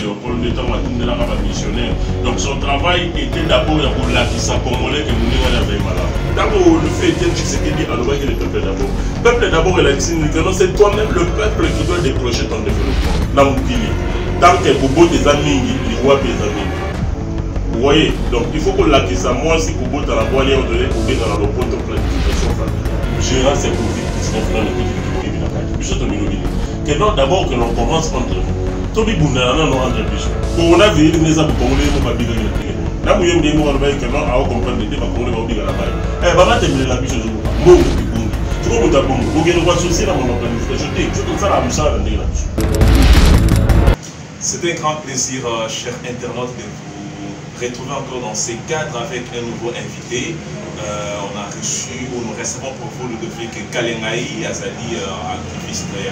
Léopold étant un missionnaire. Donc son travail était d'abord pour l'Akissa congolais que nous avait malade. D'abord, le fait que Tshisekedi a envoyé le peuple d'abord. Le peuple d'abord est la c'est toi-même le peuple qui doit décrocher ton développement. Dans mon pays. Tant que Bobo des amis, les rois des amis. Vous voyez, donc il faut que l'Akissa, moi, si Bobo dans la voie, il y a un donné pour bien dans la repos de planification familiale. Gérant ses Covid-19 dans le pays de la Cadi. Je suis d'abord que l'on commence entre nous. Tobi Bouna, non, entre plus. Coronavirus, les a beaucoup de gens qui là où il y a des mots que non, à comprendre les débats qu'on va obliger à la balle. Eh, bah, terminer la biche aujourd'hui. Bon, tu vois, vous avez bon. Vous avez une souci dans mon planification. Je te ça la moussa à la c'était un grand plaisir, chers internautes, de vous retrouver encore dans ces cadres avec un nouveau invité. On a reçu, ou nous recevons pour vous le défi que Kalengaï, Azali, activiste du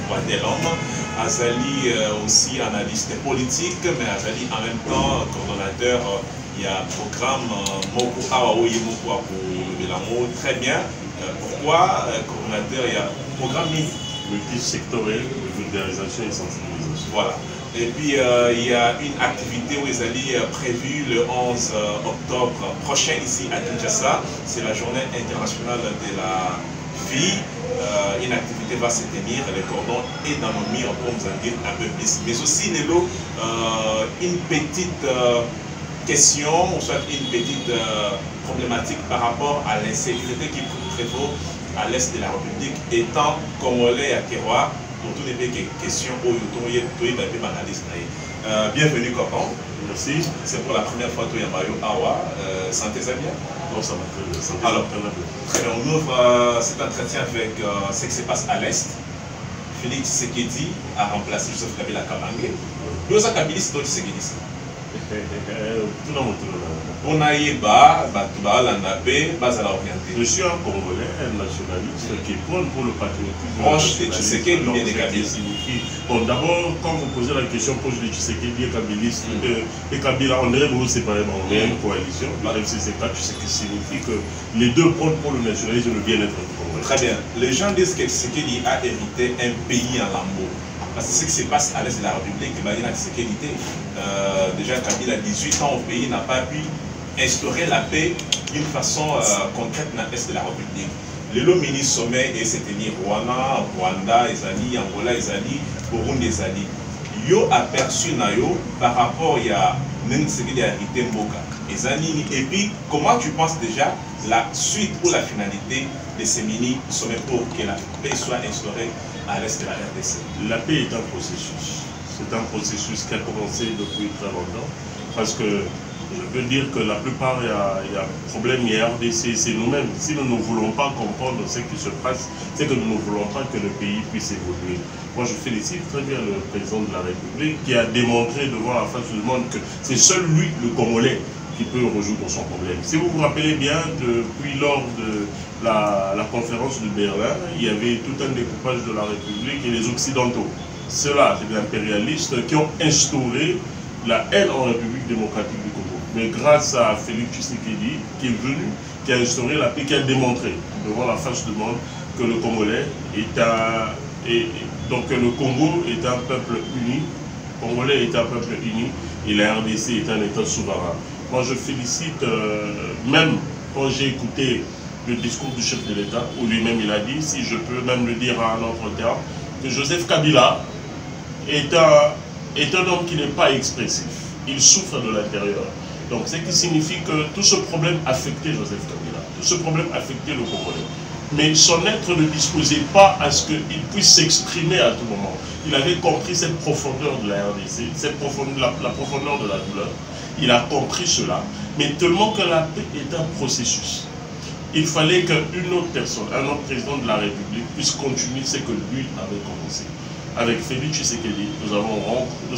droit de l'homme, Azali aussi analyste politique, mais Azali en même temps coordonnateur. Il y a un programme Moko Awaoye Moko pour le Belamo. Très bien. Pourquoi coordonnateur? Il y a un programme multisectoriel de vulgarisation et sensibilisation. Voilà. Et puis il y a une activité où ils allaient prévue le 11 octobre prochain ici à Kinshasa. C'est la journée internationale de la fille. Une activité va se tenir, le cordon est dans nos murs, on peut vous en dire un peu plus. Mais aussi, Nélo, une petite question, ou soit une petite problématique par rapport à l'insécurité qui prévaut à l'est de la République, étant congolais à Kéroa. Pour toutes les questions, bienvenue Cordon. Merci. C'est pour la première fois que tu es Awa. Santé bien? Non, ça va très bien. Alors, très bien. On ouvre cet entretien avec ce qui se passe à l'Est. Félix Tshisekedi a remplacé Joseph Kabila Kabange. Nous avons Kabila, c'est Tshisekedi. Tout le monde. On a eu je suis un Congolais, un nationaliste qui prône pour le patriotisme. Proche de Tshisekedi ou bien de Kabila? Bon, d'abord, quand vous posez la question proche de Tshisekedi et Kabiliste, et Kabila, on dirait que vous séparément, on est une coalition. La FCC4, ce qui signifie que les deux prônent pour le nationalisme et le bien-être du Congolais. Très bien. Les gens disent que Tshisekedi a hérité un pays en lambeaux. Parce que ce qui se passe à l'est de la République, déjà Kabila, 18 ans au pays, n'a pas pu instaurer la paix d'une façon concrète dans l'est de la République. Le mini-sommet est tenu Rwanda, Rwanda, Ezali, Angola, Ezali, Burundi, Ezali. Yo aperçu Nayo par rapport à Tshisekedi hérité Mboka. Ezali, et puis comment tu penses déjà la suite ou la finalité de ces mini-sommets pour que la paix soit instaurée à l'est de la RDC? La paix est un processus. C'est un processus qui a commencé depuis très longtemps. Parce que je peux dire que la plupart, il y a un problème en RDC, c'est nous-mêmes. Si nous ne voulons pas comprendre ce qui se passe, c'est que nous ne voulons pas que le pays puisse évoluer. Moi, je félicite très bien le président de la République qui a démontré devant la face du monde que c'est seul lui, le Congolais, qui peut résoudre son problème. Si vous vous rappelez bien, depuis lors de la conférence de Berlin, il y avait tout un découpage de la République et les Occidentaux. Ceux-là, c'est des impérialistes qui ont instauré la haine en République démocratique du Congo. Mais grâce à Félix Tshisekedi, qui est venu, qui a instauré la paix, qui a démontré devant la face du monde que le Congolais est donc le Congo est un peuple uni, le Congolais est un peuple uni et la RDC est un État souverain. Moi, je félicite, même quand j'ai écouté le discours du chef de l'État, où lui-même il a dit, si je peux même le dire à un autre terme, que Joseph Kabila est un homme qui n'est pas expressif. Il souffre de l'intérieur. Donc, ce qui signifie que tout ce problème affectait Joseph Kabila, tout ce problème affectait le Congolais. Mais son être ne disposait pas à ce qu'il puisse s'exprimer à tout moment. Il avait compris cette profondeur de la RDC, la profondeur de la douleur. Il a compris cela, mais tellement que la paix est un processus. Il fallait qu'une autre personne, un autre président de la République puisse continuer ce que lui avait commencé. Avec Félix Tshisekedi, nous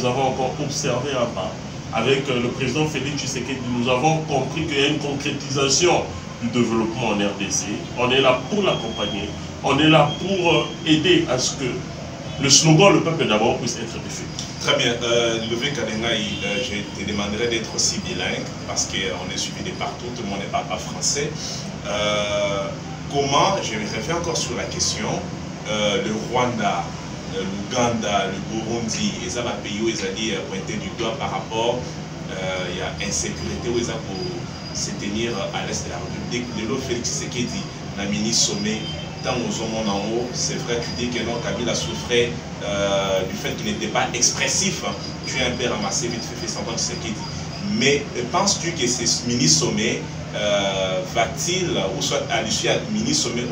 avons encore observé un pas. Avec le président Félix Tshisekedi, nous avons compris qu'il y a une concrétisation du développement en RDC. On est là pour l'accompagner. On est là pour aider à ce que le slogan « Le peuple d'abord » puisse être défait. Très bien. Levé Kadengaï, je te demanderai d'être aussi bilingue parce qu'on est suivi de partout, tout le monde ne parle pas français. Comment, je me réfère encore sur la question, le Rwanda, l'Ouganda, le Burundi, et ça va payer où ils allaient pointer du doigt par rapport il y a insécurité où ils ont pour se tenir à l'est de la République. De l'autre, Félix Tshisekedi, la ministre sommet, tant aux hommes en haut, c'est vrai, tu dis que non, Kabila souffrait du fait qu'il n'était pas expressif. Tu es un peu ramassé, vite fait semblant Tshisekedi. Mais penses-tu que ce mini-sommet va-t-il, ou soit à l'issue du mini-sommet,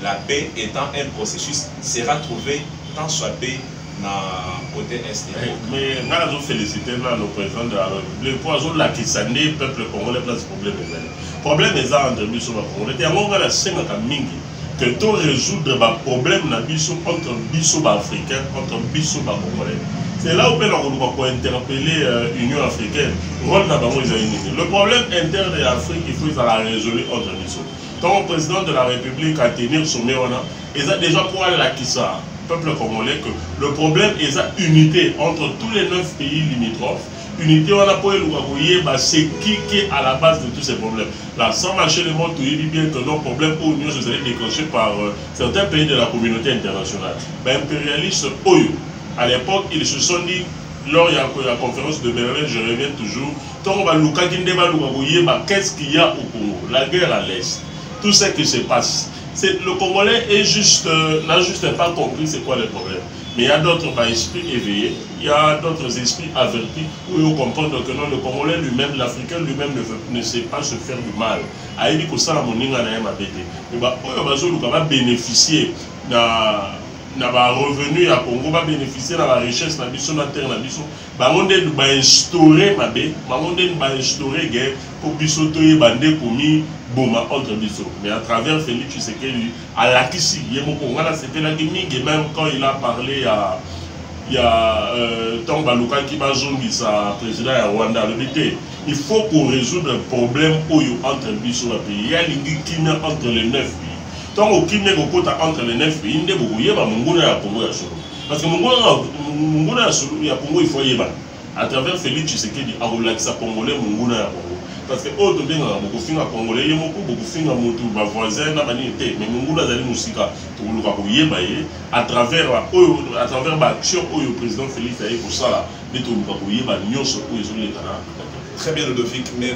la paix étant un processus, sera trouvé tant soit paix dans le côté est? Mais nous avons félicité le président de la République. Pour la Kisane, le peuple congolais place problème. Le problème est entre nous sur le Congolais. Il y a un cinq que tout résoudre le problème entre les Africains, entre les Congolais. C'est là où on peut interpeller l'Union africaine. Le problème interne de l'Afrique, il faut la résoudre entre nous. Quand le président de la République a tenu son méona, il a déjà pour la Kissa, peuple congolais, que le problème est l'unité entre tous les 9 pays limitrophes. Unité, on a pour c'est qui est à la base de tous ces problèmes. Là, sans marcher le monde, il dit bien que nos problèmes aux Unions se seraient déclenchés par certains pays de la communauté internationale. Impérialistes, à l'époque, ils se sont dit, lors de la conférence de Berlin, je reviens toujours, qu'est-ce qu'il y a au Congo? La guerre à l'Est, tout ce qui se passe. Le Congolais n'a juste pas compris c'est quoi le problème. Mais il y a d'autres esprits éveillés, il y a d'autres esprits avertis où ils comprennent que non, le Congolais lui-même, l'Africain lui-même ne sait pas se faire du mal. Il dit que ça, la monnaie va bénéficier na revenu à Congo, va bénéficier de la richesse na biso na terre na biso. Bangonde ba instaurer mabe, bangonde ba instaurer guerre pour biso toye bande komi boma entre biso. Mais à travers Félix Tshisekedi à la Kisi, yemo Kongala c'était la mingi même quand il a parlé il y a Tomba Luka qui va zongi sa président à Rwanda le BT. Il faut qu'on résoudre un problème entre biso la pays. Il y a l'ingi qui entre les 9 pays. Tant au Kenya entre les 9 pays, il y a Congo ya solo. Parce que Munguna ya solo, il y a Congo, il faut y aller. À travers Félix Tshisekedi, à relaxer Congolais, Munguna ya Congo. Parce que autres gens beaucoup finga Congolais, il y a beaucoup finga motu, ba voisin, na banité, mais Munguna zali musika, to luka ko yeba ye, à travers l'action où le président Félix a eu pour ça là, de to luka ko yeba nyonso où ils ont les canards. Très bien, Ludovic, mais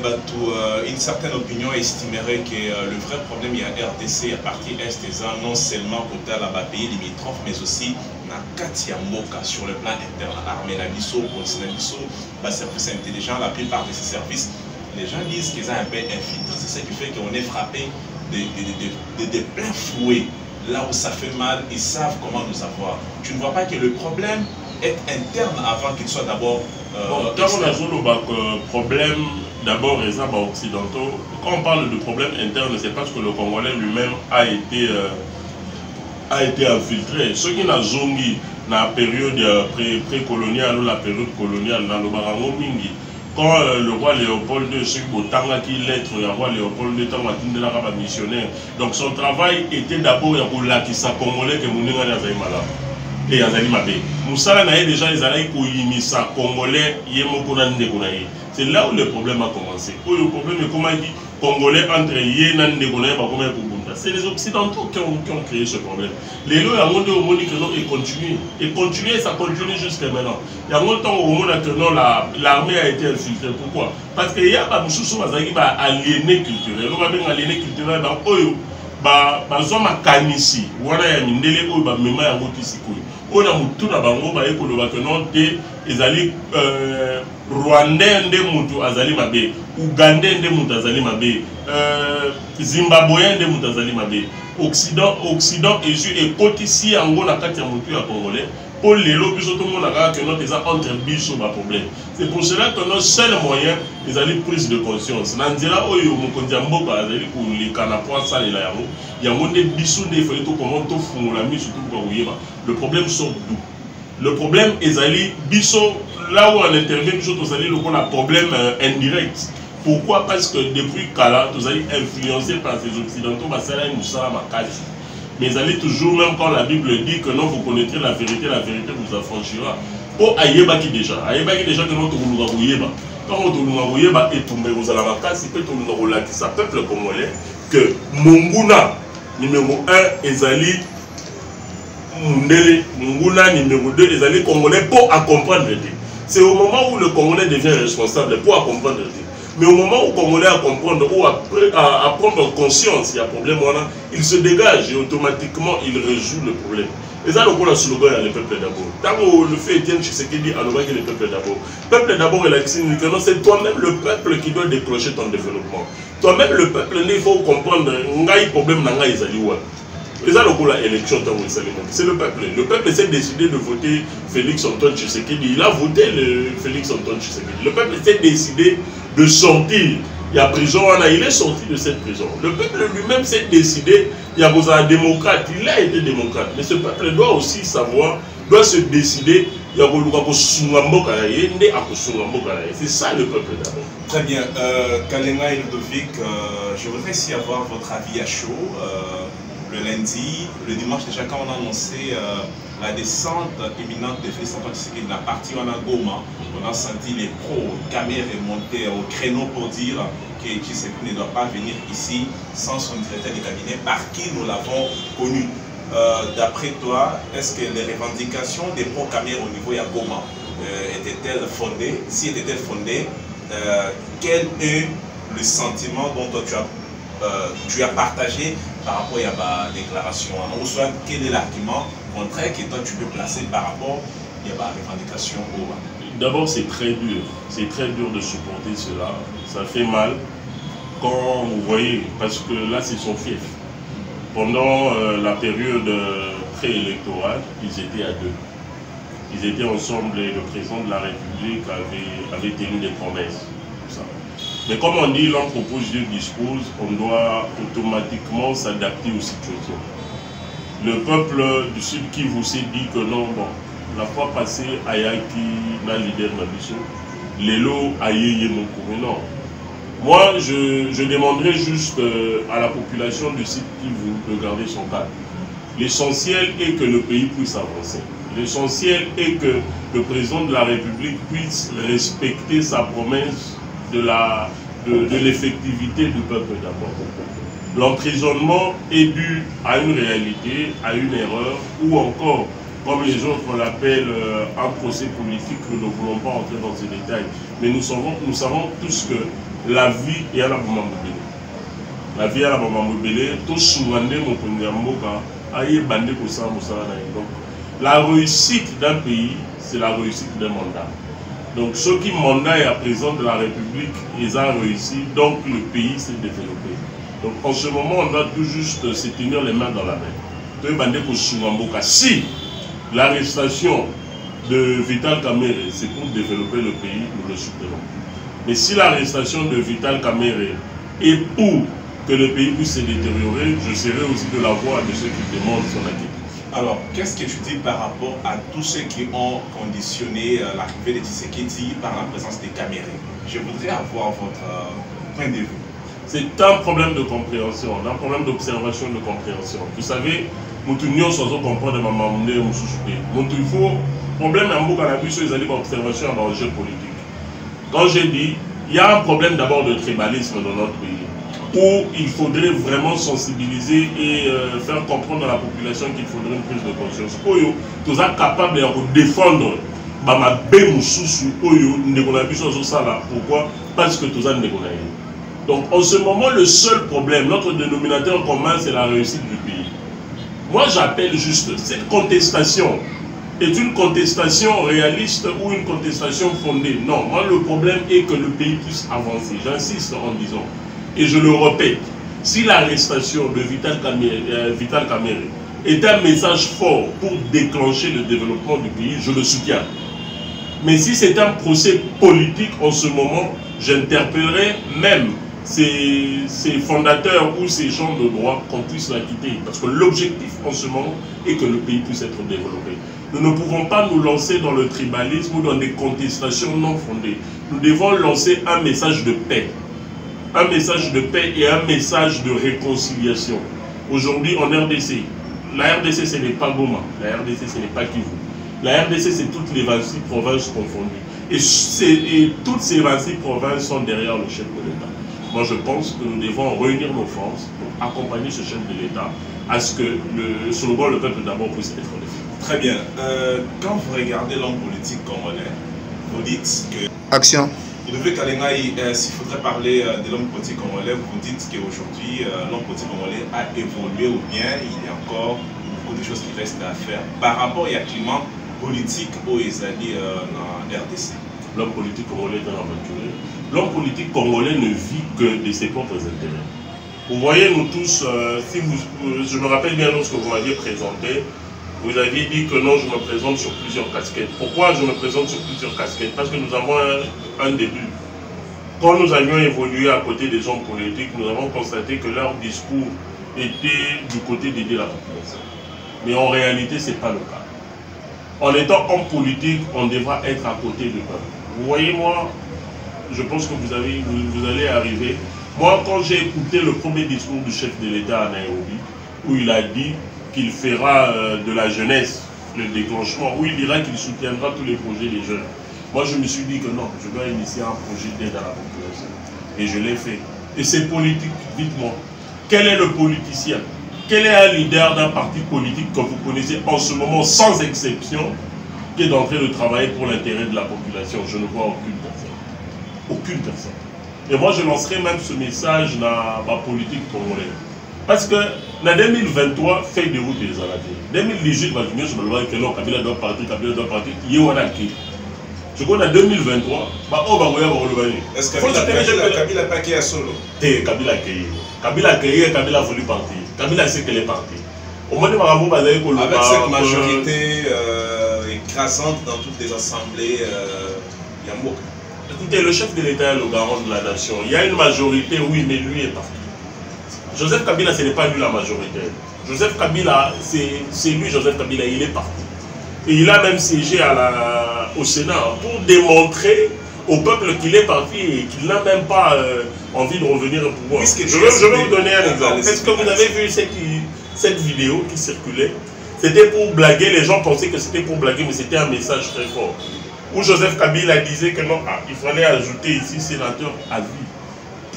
une certaine opinion estimerait que le vrai problème, il y a RDC à partir est non seulement côté à la pays limitrophe, mais aussi na Katia Moka sur le plan interne. L'armée Nabiso, police Nabiso, service intelligent, la plupart de ces services, les gens disent qu'ils ont un peu infiltré. C'est ce qui fait qu'on est frappé de plein fouet. Là où ça fait mal, ils savent comment nous avoir. Tu ne vois pas que le problème est interne avant qu'il soit d'abord. Quand on a le problème d'abord les occidentaux, quand on parle de problème interne, c'est parce que le Congolais lui-même a été infiltré. Ceux qui n'ont zongi dans la période pré-coloniale ou la période coloniale, dans le Barango Mingi, quand le roi Léopold II, ceux qui lettre, le roi Léopold II, est missionnaire. Donc son travail était d'abord pour l'acquis congolais que Mouninga n'a pas malade. Et Azali Mabé. Moussala n'a déjà les alliés pour l'imisa congolais, c'est là où le problème a commencé. Le problème est comment il dit congolais entre Yénan et Gonaï, c'est les occidentaux qui ont créé ce problème. Les lois ont montré au monde que non, et continue. Et continuer, ça continue jusqu'à maintenant. Il y a longtemps au monde que non, l'armée a été infiltrée. Pourquoi? Parce qu'il y a des gens qui sont aliénés culturels. On va aliéné culturel dans Oyo. Bazoma kanisi wana ya mindele oyo ba mema yango tisikoyi ona mutu na bango ba ekoloba que non te ezali rwandais nde mutu azali mabe, ugandais nde mutu azali mabe, zimbabweyen nde mutu azali mabe. Occident et ekotisi yango na kati ya mutu ya congolais pour lelo biso tout le monde a que notre entre biso ba problème. C'est pour cela que notre seul moyen est aller prise de conscience. Nandira oyo mokonzi mboka azali ko likana po salela yango. Yango nde biso nde fallait to comment to fungola mi surtout ko yeba. Le problème sort d'où? Le problème est ali biso là où on intervient biso to sali le problème indirect. Pourquoi? Parce que depuis Kala, nous allons influencés par ces occidentaux, mais allez toujours, même quand la Bible dit que non, vous connaîtrez la vérité vous affranchira. Oh, Ayebaki déjà que non, quand on est tombé aux Alamaka, c'est que tout le ça peuple congolais que Munguna numéro 1 Ezali Mundele, Munguna numéro 2, les alliés congolais pour à comprendre. C'est au moment où le Congolais devient responsable pour à comprendre. Mais au moment où le Congolais à comprendre ou à prendre conscience, il y a un problème, il se dégage et automatiquement il résout le problème. Et ça, le slogan, il y a le peuple d'abord. Tant le fait Étienne Tshisekedi a nommé le peuple d'abord. Le peuple d'abord, c'est toi-même le peuple qui doit déclencher ton développement. Toi-même le peuple, il faut comprendre qu'il problème dans les alliés. Et ça, l'élection, c'est le peuple. Le peuple s'est décidé de voter Félix Antoine Tshisekedi. Il a voté Félix Antoine Tshisekedi. Le peuple s'est décidé de sortir. Il y a prison, il est sorti de cette prison. Le peuple lui-même s'est décidé, il y a un démocrate, il a été démocrate. Mais ce peuple doit aussi savoir, doit se décider, c'est ça le peuple d'abord. Très bien. Kalenga et Ludovic, je voudrais aussi avoir votre avis à chaud. Le lundi, le dimanche déjà, quand on a annoncé la descente imminente de Félix Antoine Tshisekedi de la partie on a Goma, on a senti les pro-caméras monter au créneau pour dire que Tshisekedi ne doit pas venir ici sans son directeur de cabinet par qui nous l'avons connu. D'après toi, est-ce que les revendications des pro-caméras au niveau de Goma étaient-elles fondées? Si étaient-elles fondées, quel est le sentiment dont toi tu as partagé par rapport à ma déclaration? Ou soit quel est l'argument contraire que toi tu peux placer par rapport à ma revendication? D'abord, c'est très dur. C'est très dur de supporter cela. Ça fait mal quand vous voyez, parce que là c'est son fief. Pendant la période préélectorale, ils étaient à deux. Ils étaient ensemble et le président de la République avait tenu des promesses. Tout ça. Mais comme on dit, l'homme propose, Dieu dispose, on doit automatiquement s'adapter aux situations. Le peuple du Sud Kivu s'est dit que non, bon, la fois passée, Ayaki, la leader Nabiso, Lelo, Ayeye Mokoumé, non. Moi, je demanderais juste à la population du Sud Kivu de garder son calme. L'essentiel est que le pays puisse avancer. L'essentiel est que le président de la République puisse respecter sa promesse de l'effectivité du peuple d'abord. L'emprisonnement est dû à une réalité, à une erreur, ou encore, comme les autres l'appellent, un procès politique. Nous ne voulons pas entrer dans ces détails. Mais nous savons tous que la vie est à la Bamambélé. La vie est à la Bamambélé. Tout soumandé, mon Kongamboka, aïe bandé pour ça, donc, la réussite d'un pays, c'est la réussite d'un mandat. Donc ceux qui mandat et à président de la République, ils ont réussi, donc le pays s'est développé. Donc en ce moment, on doit tout juste se tenir les mains dans la main. Si l'arrestation de Vital Kamerhe, c'est pour développer le pays, nous le soutenons. Mais si l'arrestation de Vital Kamerhe est pour que le pays puisse se détériorer, je serai aussi de la voix de ceux qui demandent son acquittement. Alors, qu'est-ce que tu dis par rapport à tous ceux qui ont conditionné l'arrivée de Tshisekedi par la présence des caméras? Je voudrais avoir votre point de vue. C'est un problème de compréhension, un problème d'observation de compréhension. Vous savez, nous sommes comprendre ma maman, il faut problème en beaucoup à ils allaient observation dans le jeu politique. Quand j'ai dit, il y a un problème d'abord de tribalisme dans notre pays, où il faudrait vraiment sensibiliser et faire comprendre à la population qu'il faudrait une prise de conscience. Nous sommes capables de défendre pourquoi? Parce que nous avons des. Donc en ce moment, le seul problème, notre dénominateur commun, c'est la réussite du pays. Moi, j'appelle juste cette contestation est une contestation réaliste ou une contestation fondée. Non, moi, le problème est que le pays puisse avancer. J'insiste en disant. Et je le répète, si l'arrestation de Vital Kamerhe est un message fort pour déclencher le développement du pays, je le soutiens. Mais si c'est un procès politique en ce moment, j'interpellerai même ces fondateurs ou ces gens de droit qu'on puisse la quitter. Parce que l'objectif en ce moment est que le pays puisse être développé. Nous ne pouvons pas nous lancer dans le tribalisme ou dans des contestations non fondées. Nous devons lancer un message de paix. Un message de paix et un message de réconciliation. Aujourd'hui en RDC, la RDC ce n'est pas Goma, la RDC ce n'est pas Kivu. La RDC c'est toutes les 26 provinces confondues. Et toutes ces 26 provinces sont derrière le chef de l'État. Moi je pense que nous devons réunir nos forces pour accompagner ce chef de l'État à ce que le slogan le peuple d'abord puisse être défendu. Très bien. Quand vous regardez l'homme politique congolais, vous dites que... Action. S'il faudrait parler de l'homme politique congolais, vous dites qu'aujourd'hui, l'homme politique congolais a évolué ou bien il y a encore beaucoup de choses qui restent à faire par rapport à climat politique au Ezali dans RDC. L'homme politique congolais est un aventurier. L'homme politique congolais ne vit que de ses propres intérêts. Vous voyez, nous tous, je me rappelle bien lorsque vous m'aviez présenté, vous aviez dit que non, je me présente sur plusieurs casquettes. Pourquoi je me présente sur plusieurs casquettes? Parce que nous avons un début. Quand nous avions évolué à côté des hommes politiques, nous avons constaté que leur discours était du côté d'aider la population. Mais en réalité, ce n'est pas le cas. En étant homme politique, on devra être à côté du peuple. Vous voyez, moi, je pense que vous allez arriver. Moi, quand j'ai écouté le premier discours du chef de l'État à Nairobi, où il a dit qu'il fera de la jeunesse le déclenchement, où il dira qu'il soutiendra tous les projets des jeunes. Moi, je me suis dit que non, je dois initier un projet d'aide à la population. Et je l'ai fait. Et c'est politique, dites-moi. Quel est le politicien? Quel est un leader d'un parti politique que vous connaissez en ce moment, sans exception, qui est en train de travailler pour l'intérêt de la population? Je ne vois aucune personne. Aucune personne. Et moi, je lancerai même ce message dans ma politique congolaise. Parce que en 2023, fait des routes des Aladis. 2018, je me suis dit que non, Kabila doit partir, il y a un qui. Je crois en 2023, est-ce que Kabila n'a pas qui à solo? Kabila a créé, Kabila a voulu partir. Kabila sait qu'elle est partie. Au moins, avec cette majorité écrasante dans toutes les assemblées, Yambo. Écoutez, le chef de l'État est le garant de la nation. Il y a une majorité, oui, mais lui est parti. Joseph Kabila, ce n'est pas lui la majorité. Joseph Kabila, c'est lui, Joseph Kabila, il est parti. Et il a même siégé au Sénat pour démontrer au peuple qu'il est parti et qu'il n'a même pas envie de revenir au pouvoir. Je vais vous donner un exemple. Est-ce que vous avez vu cette vidéo qui circulait? C'était pour blaguer, les gens pensaient que c'était pour blaguer, mais c'était un message très fort. Où Joseph Kabila disait que non, il fallait ajouter ici sénateur à vie.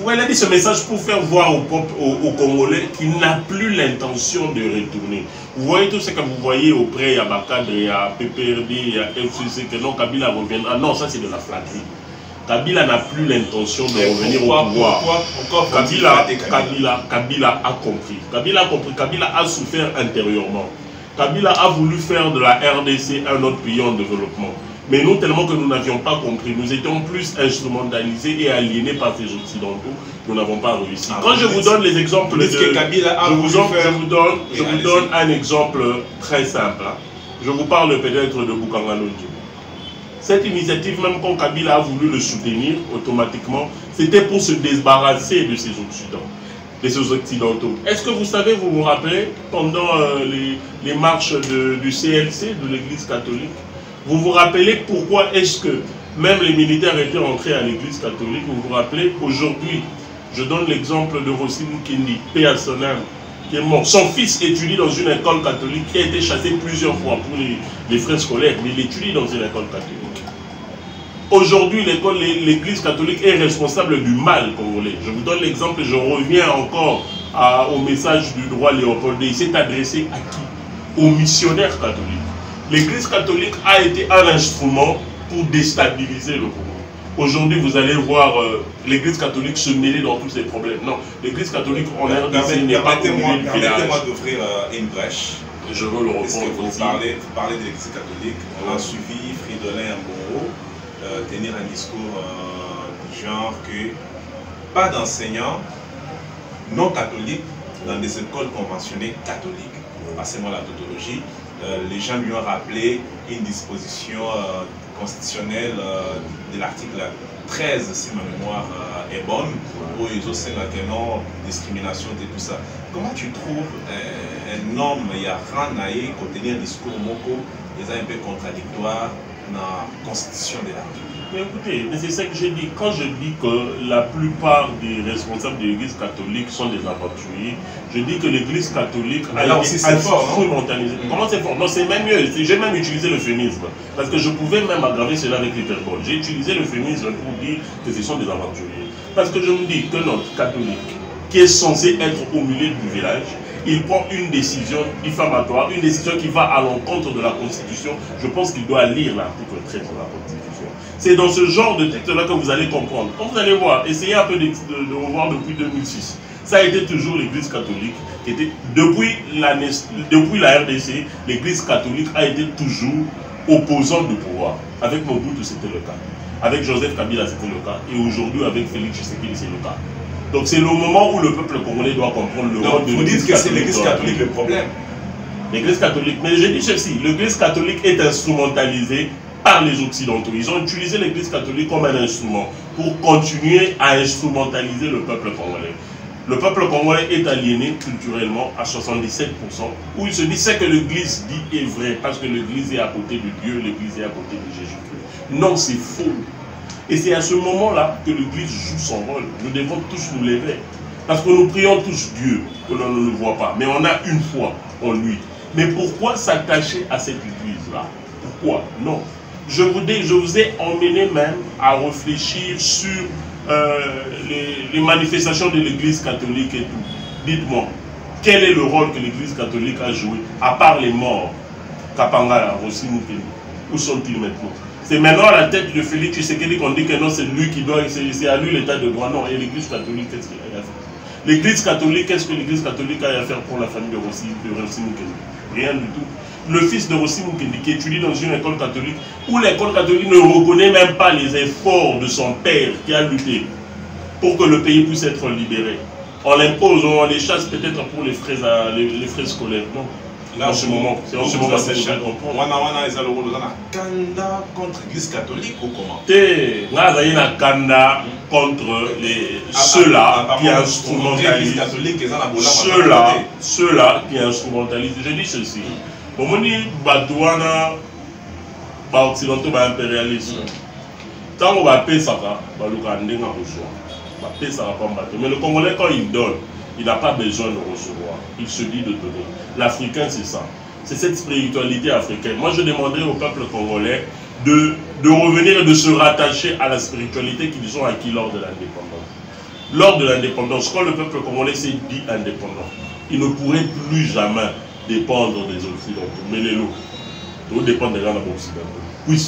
Il a dit ce message pour faire voir au peuple, aux Congolais qu'il n'a plus l'intention de retourner. Vous voyez tout ce que vous voyez auprès, il y a Bakadre, il y a PPRD, il y a FCC, que non, Kabila reviendra. Non, ça c'est de la flatterie. Kabila n'a plus l'intention de revenir au pouvoir. Kabila a compris. Kabila a compris. Kabila a souffert intérieurement. Kabila a voulu faire de la RDC un autre pays en développement. Mais nous, tellement que nous n'avions pas compris, nous étions plus instrumentalisés et aliénés par ces Occidentaux, nous n'avons pas réussi. Quand je vous donne les exemples je vous donne un exemple très simple. Je vous parle peut-être de Boukangalonji. Cette initiative, même quand Kabila a voulu le soutenir automatiquement, c'était pour se débarrasser de ces Occidentaux. Est-ce que vous savez, vous vous rappelez, pendant les marches du CLC, de l'Église catholique, vous vous rappelez pourquoi est-ce que même les militaires étaient rentrés à l'église catholique? Vous vous rappelez, aujourd'hui, je donne l'exemple de Rossi Mukendi, paix à son âme, qui est mort. Son fils étudie dans une école catholique qui a été chassé plusieurs fois pour les frais scolaires, mais il étudie dans une école catholique. Aujourd'hui, l'église catholique est responsable du mal congolais. Je vous donne l'exemple, je reviens encore au message du roi Léopold. Il s'est adressé à qui? Aux missionnaires catholiques. L'église catholique a été un instrument pour déstabiliser le Congo. Aujourd'hui, vous allez voir l'église catholique se mêler dans tous ces problèmes. Non, l'église catholique en RDC n'est pas au milieu du village. Permettez-moi d'ouvrir une brèche. Je veux le Parce que répondre vous aussi. parlez de l'église catholique. On a suivi Fridolin Mboro tenir un discours du genre que pas d'enseignants non catholiques dans des écoles conventionnées catholiques. Passez-moi la tautologie. Les gens lui ont rappelé une disposition constitutionnelle de l'article 13, si ma mémoire est bonne, où ils ont sénaté non discrimination et tout ça. Comment tu trouves un homme, il y a Ranaï, qui tenir un discours moko, ils un peu contradictoire dans la constitution de la République? Mais écoutez, c'est ça que j'ai dit. Quand je dis que la plupart des responsables de l'église catholique sont des aventuriers, je dis que l'église catholique a été instrumentalisée. Comment c'est fort? Non, c'est même mieux. J'ai même utilisé l'euphémisme. Parce que je pouvais même aggraver cela avec l'hyperbole. J'ai utilisé l'euphémisme pour dire que ce sont des aventuriers. Parce que je me dis que notre catholique, qui est censé être au milieu du village, il prend une décision diffamatoire, une décision qui va à l'encontre de la Constitution, je pense qu'il doit lire l'article 13 de la Constitution. C'est dans ce genre de texte-là que vous allez comprendre. Quand vous allez voir, essayez un peu de revoir depuis 2006. Ça a été toujours l'Église catholique qui était, depuis la RDC, l'Église catholique a été toujours opposante du pouvoir. Avec Mobutu, c'était le cas. Avec Joseph Kabila, c'était le cas. Et aujourd'hui, avec Félix Tshisekedi, c'est le cas. Donc c'est le moment où le peuple congolais doit comprendre le rôle de vous dites que c'est l'Église catholique le problème. L'Église catholique, mais je dis ceci, l'Église catholique est instrumentalisée par les Occidentaux. Ils ont utilisé l'Église catholique comme un instrument pour continuer à instrumentaliser le peuple congolais. Le peuple congolais est aliéné culturellement à 77%, où il se dit ce que l'Église dit est vrai, parce que l'Église est à côté de Dieu, l'Église est à côté de Jésus-Christ. Non, c'est faux. Et c'est à ce moment-là que l'Église joue son rôle. Nous devons tous nous lever. Parce que nous prions tous Dieu, que l'on ne le voit pas. Mais on a une foi en lui. Mais pourquoi s'attacher à cette Église-là? Pourquoi? Non. Je vous ai emmené même à réfléchir sur les manifestations de l'Église catholique et tout. Dites-moi, quel est le rôle que l'Église catholique a joué, à part les morts? Kapangala, Rossi Moukeni. Où sont-ils maintenant? C'est maintenant à la tête de Félix Tshisekedi qu'on dit que non, c'est lui qui doit, c'est à lui l'état de droit. Non, et l'Église catholique, qu'est-ce qu'elle a à faire? L'Église catholique, qu'est-ce que l'Église catholique a à faire pour la famille de Rossi Moukeni? Rien du tout. Le fils de Rossi Moukeni qui étudie dans une école catholique, où l'école catholique ne reconnaît même pas les efforts de son père qui a lutté pour que le pays puisse être libéré. On l'impose, on les chasse peut-être pour les frais scolaires. Non. Là, en ce moment, c'est en ce moment que je comprends. Wana ils ont le Kanda contre l'Église catholique ou comment? Il y a Kanda contre ceux-là qui instrumentalisent. Ceux-là qui instrumentalisent. Je dis ceci. Pour moi, Badouana, Occidentaux, impérialisme. Tant qu'on va payer ça, on va le recevoir. Mais le Congolais, quand il donne, il n'a pas besoin de recevoir. Il se dit de donner. L'Africain, c'est ça. C'est cette spiritualité africaine. Moi, je demanderais au peuple congolais de revenir et de se rattacher à la spiritualité qu'ils ont acquis lors de l'indépendance. Lors de l'indépendance, quand le peuple congolais s'est dit indépendant, il ne pourrait plus jamais dépendre des Occidentaux. Mais les lots, tout dépend des gens occidentaux. Oui,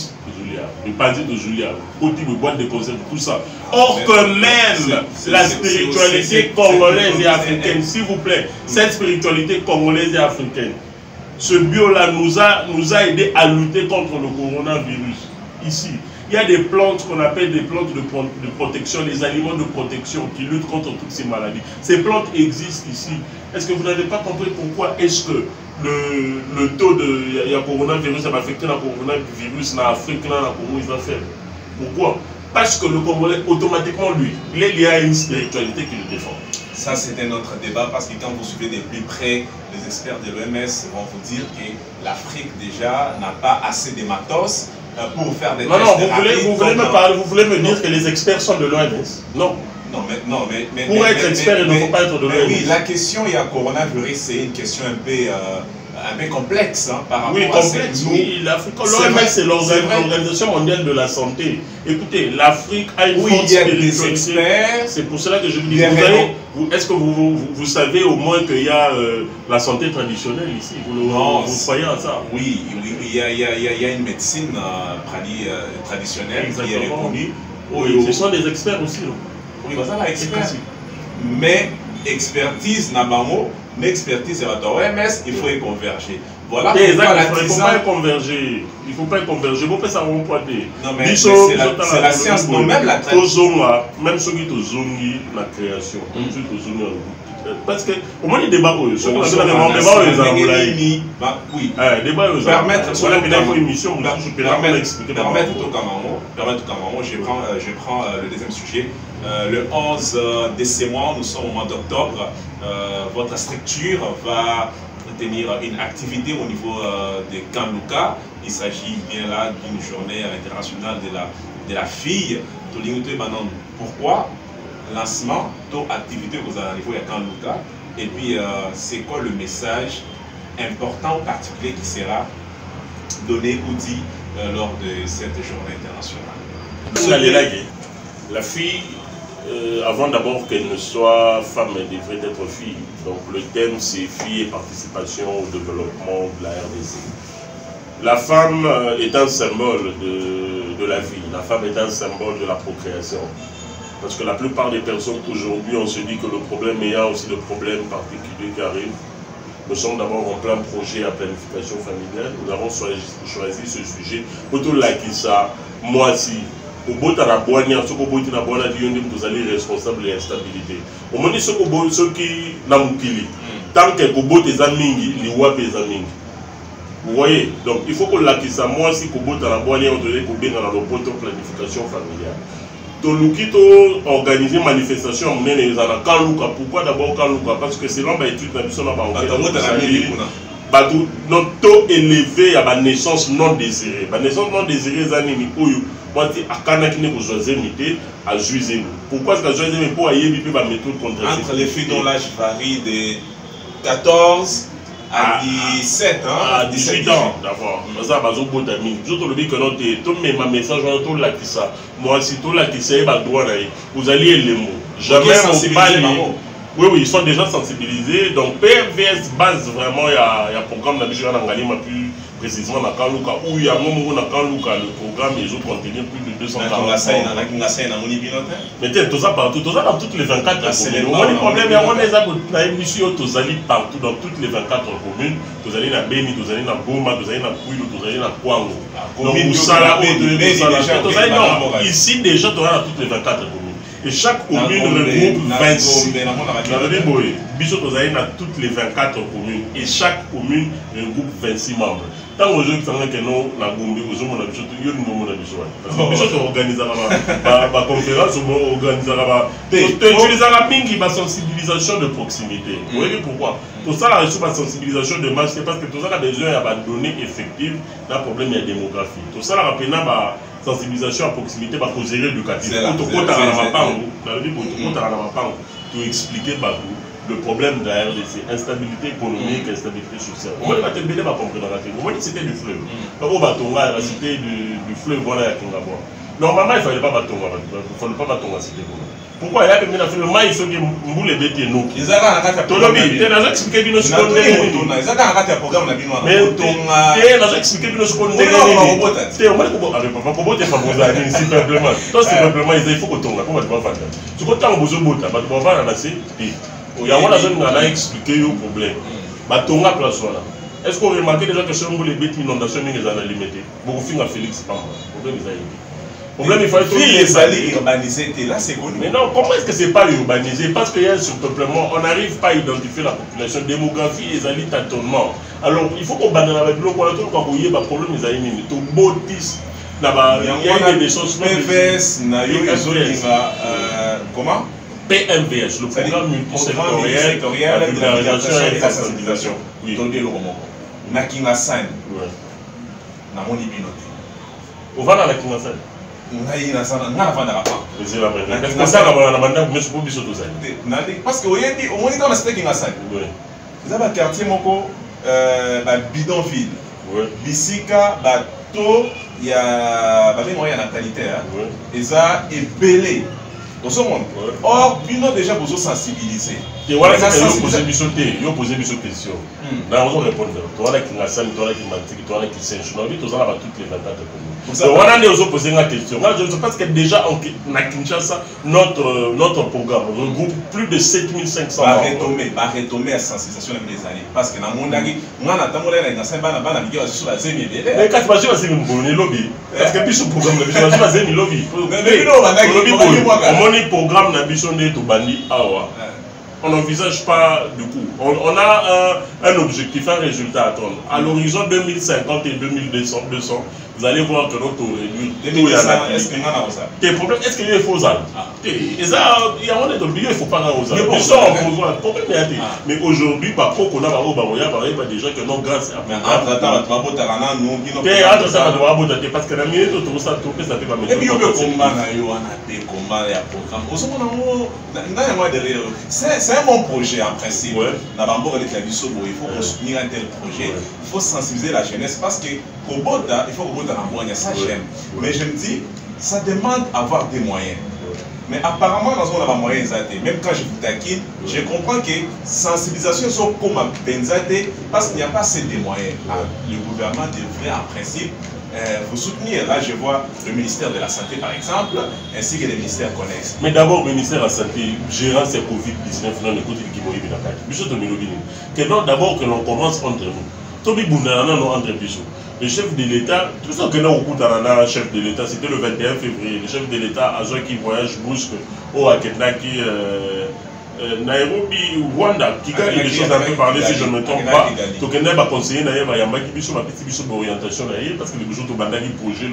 le parti de Julia, côté de boîte de conserve, tout ça. Or que même la spiritualité congolaise et africaine, s'il vous plaît, cette spiritualité congolaise et africaine, ce bio-là nous a aidé à lutter contre le coronavirus. Ici, il y a des plantes qu'on appelle des plantes de protection, des aliments de protection qui luttent contre toutes ces maladies. Ces plantes existent ici. Est-ce que vous n'avez pas compris pourquoi est-ce que le taux de coronavirus a affecté le coronavirus en Afrique, là, comment ils ont fait? Pourquoi? Parce que le Congolais, automatiquement, lui, il est lié à une spiritualité qui le défend. Ça, c'est un autre débat parce que quand vous suivez de plus près, les experts de l'OMS vont vous dire que l'Afrique, déjà, n'a pas assez de matos pour faire des tests. Non, vous voulez me dire que les experts sont de l'OMS? Non. Mais pour être expert, il ne faut pas être de l'OMS. Oui, la question, il y a coronavirus, c'est une question un peu complexe hein, par rapport à complexe, oui, l'Afrique. L'OMS, c'est l'Organisation mondiale de la santé. Écoutez, l'Afrique a une forte spiritualité. C'est pour cela que je vous dis, est-ce que vous savez au moins qu'il y a la santé traditionnelle ici? Vous croyez à ça? Oui, il y a une médecine traditionnelle qui est reconnue. Oui, ce sont des experts aussi. Oui, ça va expert. Mais expertise n'a pas mot, mais expertise à l'OMS, il faut y converger. Voilà pourquoi il ne faut pas y converger. Il ne faut pas y converger. Vous faites ça en pointé. Non, mais c'est la science. Non, même la même ceux qui ont la création, même ceux qui ont parce que au moins les débats oui je prends le deuxième sujet. Le 11 de ce mois, nous sommes au mois d'octobre. Votre structure va tenir une activité au niveau de Kanluka. Il s'agit bien là d'une journée internationale de la fille. Pourquoi lancement, activité que vous avez au niveau de Kanluka? Et puis, c'est quoi le message important ou particulier qui sera donné ou dit lors de cette journée internationale? La fille avant d'abord qu'elle ne soit femme, elle devrait être fille. Donc le thème c'est fille et participation au développement de la RDC. La femme est un symbole de la vie, la femme est un symbole de la procréation. Parce que la plupart des personnes aujourd'hui, on se dit que le problème, il y a aussi le problème particulier qui arrive. Nous sommes d'abord en plein projet à planification familiale. Nous avons choisi ce sujet. Pour tout ça, moi aussi, au bout de la boîte, vous allez responsable et instabilité. Au moment où ceux qui n'ont pas tant que vous tes amis, les wap les amis. Vous voyez, donc il faut que ça, moi aussi, au bout de la boîte, on doit bien dans la planification familiale. Toluki to organiser manifestation on est dans Kaluka. Pourquoi d'abord Kaluka? Parce que selon ma étude notre taux élevé à la naissance non désirée. La naissance non désirée zanini oyo moi ti akana ki ne ko zoze mité à juger. Pourquoi est-ce que zoze mais pour ayer bi ba méthode contraceptive entre les filles dont l'âge varie de 14 à 17 ans, à 18 ans d'abord. Ça va au d'amis. Je te le dis que non, tout mes messages tout là qui ça. Moi si tout là qui ça va droit là. Vous allez les mots. Jamais on parle. Oui, ils sont déjà sensibilisés. Donc PMVS base vraiment il y a un programme d'habitude en Angali plus précisément dans Kaluka où il y a un moment dans Kaluka le programme ils ont contenu plus de 240. Mais tout ça partout, tout ça dans toutes les 24 communes. Le problème il y a une émission tous allez partout dans toutes les 24 communes. Vous allez dans Beni, vous allez dans Goma, vous allez dans Kouilou, vous allez dans Kwango. Donc vous savez non, ici déjà tu as dans toutes les 24 communes. Et chaque commune regroupe 26. Biso tozali dans toutes les 24 communes. Et chaque commune regroupe 26 membres. Tant que je dis que nous, la Gombe, nous sommes biso tu yo nous mona biso. Biso to organiser la conférence, on organiser la utiliser la mingi ba sensibilisation de proximité. Vous voyez pourquoi? Pour ça la sensibilisation de masse c'est parce que tout ça a besoin de données effectives d'un problème de démographie. Tout ça la rappelle sensibilisation à proximité pour gérer l'éducatif. Pour expliquer le problème de la RDC, instabilité économique, instabilité sociale. On va te dire que c'était du fleuve. La cité du fleuve, voilà, normalement, il ne fallait pas battre la cité. Pourquoi il y a quelqu'un qui a fait le maïs qui moule les bêtises nous? Ils ont expliqué que nous sommes mais ils ont expliqué que nous sommes simplement. Il faut que tu tu peux t'en besoin de tu vas faire la cité. Il y a une zone qui a expliqué le problème. Batonga place là. Est-ce qu'on remarque déjà que sur les bêtes inondations ils ont limité? Beaucoup de Félix Pamba. Problème ils ont problème, il faut être les allées urbanisées, là c'est connu. Mais non, comment est-ce que c'est pas urbanisé? Parce qu'il y a un surpeuplement, on n'arrive pas à identifier la population, démographie et allées tâtonnement. Alors il faut qu'on banne avec l'eau, qu'on a tout le problème, ils ont mis tout bautis. Il y a des choses. PVS, comment? PMVS, le programme multisectoriel de vulgarisation et de sensibilisation. Oui. Na Kingasan. Na moni binote. Au va dans la Kingasan. Parce que au moins dans la cité Kingasan. Vous avez un quartier moko bidonville. Bisika bateau il y a moyen natalité et ça est belé. Dans ce monde. Or, nous déjà besoin de sensibiliser. Tu vois, vous posez des questions. Là, on répond. Tu vois, qui n'a pas tu vois, qui mantique, tu vois, qui s'enchaîne. On dit, tu as toutes les 24 communes. Donc, on a posé une question. Là, je pense que déjà, à Kinshasa, notre programme regroupe plus de 7500 membres. Retomber la sensibilisation des années. Parce que dans le monde, on a attendu la Kinshasa, on a dit que c'est la zémi. Mais quand tu vas sur la zémi, lobby. Parce que puis ce programme, tu vas sur la zémi lobby. Le programme n'a on n'envisage pas du coup. On a un objectif, un résultat à attendre. À l'horizon 2050 et 2200, vous allez voir que notre taux réduit. Est-ce qu'il y a ça? Tes problèmes, est-ce qu'il y a des faux ânes? Il y a des faux pas aux ânes. Ils sont en faux mais aujourd'hui, par contre, on a des gens qui n'ont grâce à parce que la minute tout ça, tout ça fait pas mettre. C'est un bon projet en principe. Il faut soutenir un tel projet. Il faut sensibiliser la jeunesse parce que il faut que ça j'aime. Mais je me dis, ça demande d'avoir des moyens. Mais apparemment, dans on a moyens, même quand je vous taquine, je comprends que sensibilisation sont comme un benzate parce qu'il n'y a pas assez de moyens. Le gouvernement devrait en principe vous soutenir. Là, je vois le ministère de la Santé, par exemple, ainsi que les ministères connexes. Mais d'abord, le ministère de la Santé, gérant ces Covid-19, non, écoute, il faut que d'abord que l'on commence entre nous. Tobi Bounana, non, entre Bissot. Le chef de l'État, tout ça que nous avons chef de l'État, c'était le 21 février. Le chef de l'État a qui voyage brusque au Akendaki, Nairobi, Rwanda, qui a des choses un peu parler si je ne me trompe pas. Donc, il va conseiller d'orientation parce que les gens ont projet.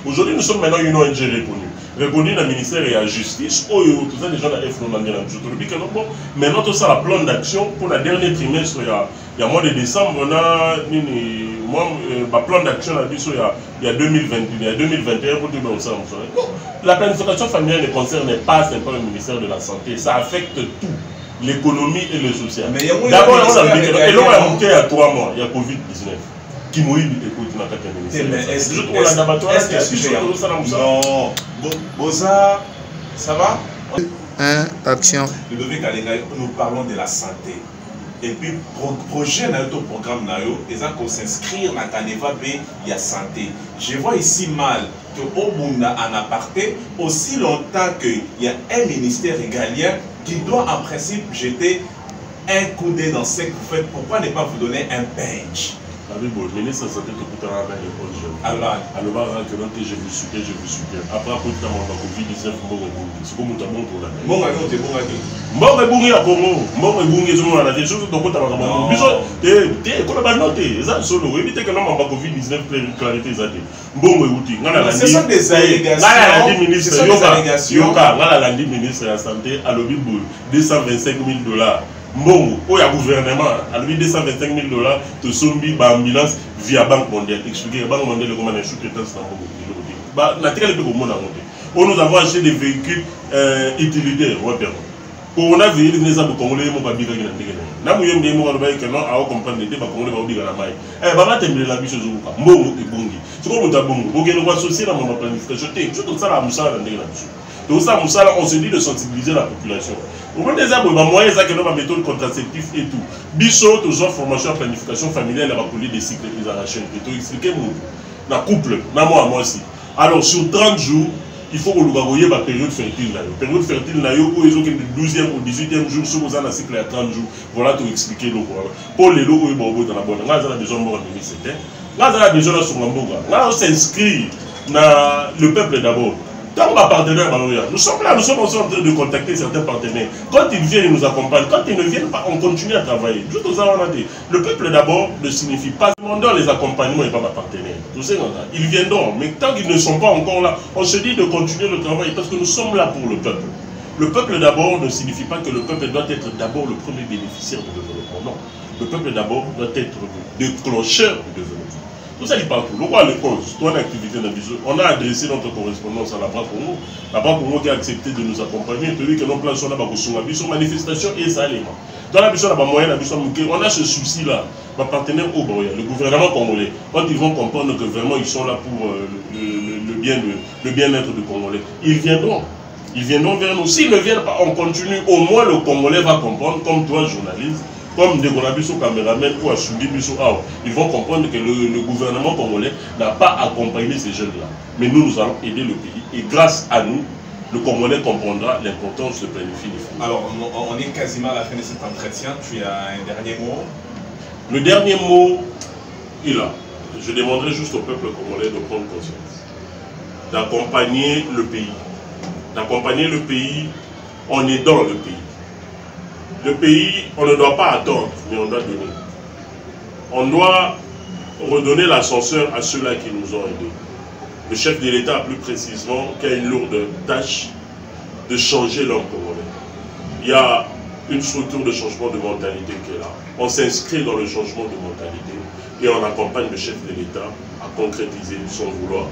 Aujourd'hui, nous sommes maintenant une ONG reconnue. Reconnue dans le ministère et la justice. Oh, tout ça, les gens ont maintenant, tout ça, la plan d'action pour la dernière trimestre, il y a mois de décembre, on a un plan d'action il y a 2021 pour tout le monde. La planification familiale ne concerne pas simplement le ministère de la Santé, ça affecte tout, l'économie et le social. D'abord, il y a 3 mois, il y a Covid-19. Qui m'a écoute dans le ministère. Est-ce que non, Boza, ça va? Action. Nous parlons de la santé. Et puis, projet dans programme, ils ont s'inscrire dans Caneva B, il y a santé. Je vois ici mal que au Bunda en aparté, aussi longtemps qu'il y a un ministère régalien qui doit en principe jeter un coup d'œil dans ce que vous faites. Pourquoi ne pas vous donner un bench? Le ministre de la Santé te coûtera bien les bonnes jeunes. Alors, je vous soutiens. Après, la Covid-19, c'est comme un bon pour la ce sont des allégations. Le ministre de la Santé a le 225 000 $. Bon, il y a gouvernement, à lui 225 000 $, de sombi, ambulance via Banque mondiale. Expliquez, la Banque mondiale, comment on a sous-traitance dans le nous avons acheté des véhicules utilitaires. On a vu les gens congolais, ils m'ont dit que nous avons dit que nous avons compris que nous avons dit que nous avons dit que nous avons dit que nous avons dit que nous avons dit que nous avons dit que nous avons dit que nous avons dit que donc ça, on se dit de sensibiliser la population. Au moins des arbres, moyens que nous avons méthode contraceptive et tout. Bissot, toujours formation en planification familiale, la police des cycles des arrachés. Expliquez-moi, dans couple, moi aussi. Alors sur 30 jours, il faut que vous voyez la période fertile. La période fertile, où ils ont le 12e ou 18e jour, si vous avez un cycle à 30 jours, voilà tout expliquer. Pour les lots, ils ont besoin de ministère. Là, on a besoin de s'inscrire dans le peuple d'abord. Tant que partenaire, nous sommes là, nous sommes en train de contacter certains partenaires. Quand ils viennent, ils nous accompagnent. Quand ils ne viennent pas, on continue à travailler. Juste aux le peuple d'abord ne signifie pas demandant les accompagnements et pas ma partenaire. Ils viendront, mais tant qu'ils ne sont pas encore là, on se dit de continuer le travail parce que nous sommes là pour le peuple. Le peuple d'abord ne signifie pas que le peuple doit être d'abord le premier bénéficiaire du développement. Non. Le peuple d'abord doit être le déclencheur du développement. Tout ça, il parle tout. Le roi le cause, toi, l'activité dans le on a adressé notre correspondance à la BRA Congo. La BRA Congo qui a accepté de nous accompagner. Celui que nos plans sont là, sur manifestation et ça allait. Dans la mission, on a ce souci-là. Ma partenaire au Boya, le gouvernement congolais, quand ils vont comprendre que vraiment ils sont là pour le bien-être du Congolais, ils viendront. Ils viendront vers nous. S'ils ne viennent pas, on continue. Au moins, le Congolais va comprendre, comme toi, journaliste, comme des caméramen ou à Subi Bissot, ils vont comprendre que le gouvernement congolais n'a pas accompagné ces jeunes-là. Mais nous allons aider le pays. Et grâce à nous, le Congolais comprendra l'importance de planifier les familles. Alors, on est quasiment à la fin de cet entretien. Tu as un dernier mot? Le dernier mot est là. Je demanderai juste au peuple congolais de prendre conscience. D'accompagner le pays. D'accompagner le pays en aidant le pays. Le pays, on ne doit pas attendre, mais on doit donner. On doit redonner l'ascenseur à ceux-là qui nous ont aidés. Le chef de l'État, plus précisément, qui a une lourde tâche de changer l'homme congolais. Il y a une structure de changement de mentalité qui est là. On s'inscrit dans le changement de mentalité et on accompagne le chef de l'État à concrétiser son vouloir.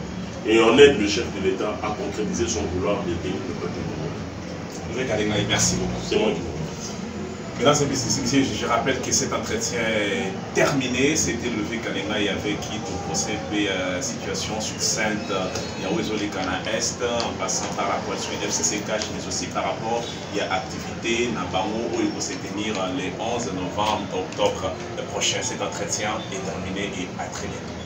Et on aide le chef de l'État à concrétiser son vouloir d'aider le peuple congolais. Merci beaucoup. C'est moi qui vous remercie. Mesdames et messieurs, je rappelle que cet entretien est terminé. C'était le Kalenga et avec qui tu procèdes la situation succincte Yahweh Kana Est, en passant par la coalition FCC Cash, mais aussi par rapport à l'activité Nabango où il va se tenir le 11 novembre, octobre prochain. Cet entretien est terminé et à très bientôt.